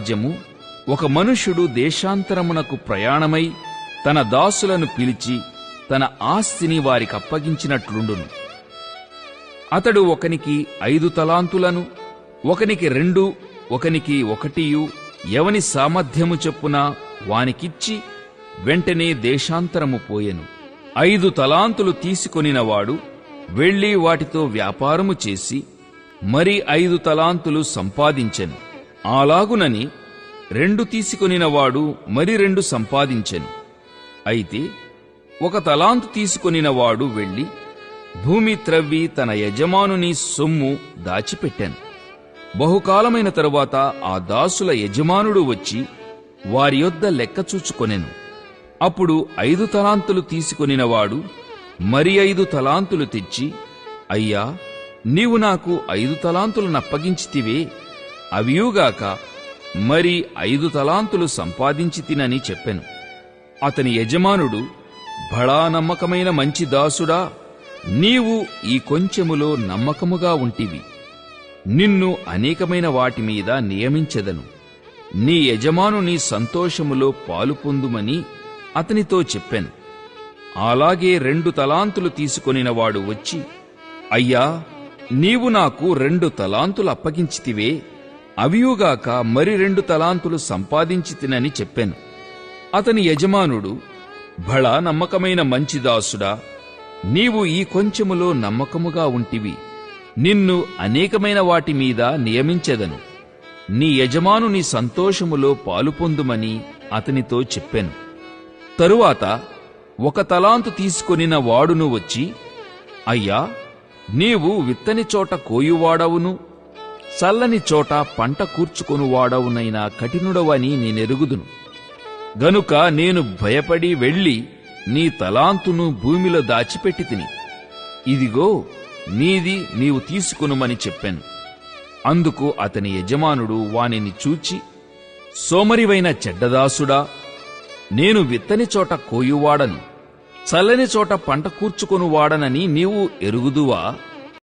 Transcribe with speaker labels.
Speaker 1: రాజ్యము, ఒక మనుష్యుడు దేశాంతరమునకు ప్రయాణమై తన దాసులను పిలిచి తన ఆస్తిని వారికప్పగించినట్లుండును. అతడు ఒకనికి 5 తలాంతులను, ఒకనికి 2, ఒకనికి 1 ఎవని సామర్థ్యము చొప్పున వానికిచ్చి వెంటనే దేశాంతరము పోయెను. 5 తలాంతులు తీసుకొనినవాడు వెళ్లి వాటితో వ్యాపారము చేసి మరి 5 తలాంతులు సంపాదించెను. అలాగునని 2 తీసుకొనినవాడు మరి 2 సంపాదించెను. అయితే 1 తలాంతు తీసుకొనినవాడు వెళ్లి భూమి త్రవ్వి తన యజమానుని సొమ్ము దాచిపెట్టాను. బహుకాలమైన తరువాత ఆ దాసుల యజమానుడు వచ్చి వారి యొద్ద లెక్క చూచుకొనెను. అప్పుడు 5 తలాంతులు తీసుకొనినవాడు మరి 5 తలాంతులు తెచ్చి, అయ్యా, నీవు నాకు 5 తలాంతులు నప్పగించితివే, అవియుగాక మరి 5 తలాంతులు సంపాదించి తినని చెప్పెను. అతని యజమానుడు, బడా నమ్మకమైన మంచి దాసుడా, నీవు ఈ కొంచెములో నమ్మకముగా ఉంటివి, నిన్ను అనేకమైన వాటి మీద నియమించెదను, నీ యజమానుని సంతోషములో పాలు పొందుమని అతనితో చెప్పెను. అలాగే 2 తలాంతులు తీసుకొనినవాడు వచ్చి, అయ్యా, నీవు నాకు 2 తలాంతులు అప్పగించితివే, అవియుగాక మరి 2 తలాంతులు సంపాదించి తినని చెప్పెను. అతని యజమానుడు, బడా నమ్మకమైన మంచి దాసుడా, నీవు ఈ కొంచెములో నమ్మకముగా ఉంటివి, నిన్ను అనేకమైన వాటి మీద నియమించెదను, నీ యజమానుని సంతోషములో పాలు పొందుమని అతనితో చెప్పెను. తరువాత 1 తలాంతు తీసుకొనిన వాడును వచ్చి, అయ్యా, నీవు విత్తని చోట కోయువాడవును, చల్లని చోట పంట కూర్చుకొనువాడవునైనా కఠినుడవని నేనెరుగుదును. గనుక నేను భయపడి వెళ్లి నీ తలాంతును భూమిలో దాచిపెట్టి తిని, ఇదిగో నీది, నీవు తీసుకొనుమని చెప్పాను. అందుకు అతని యజమానుడు వానిని చూచి, సోమరివైన చెడ్డదాసుడా, నేను విత్తని చోట కోయువాడను, చల్లని చోట పంట కూర్చుకొనువాడనని నీవు ఎరుగుదువా?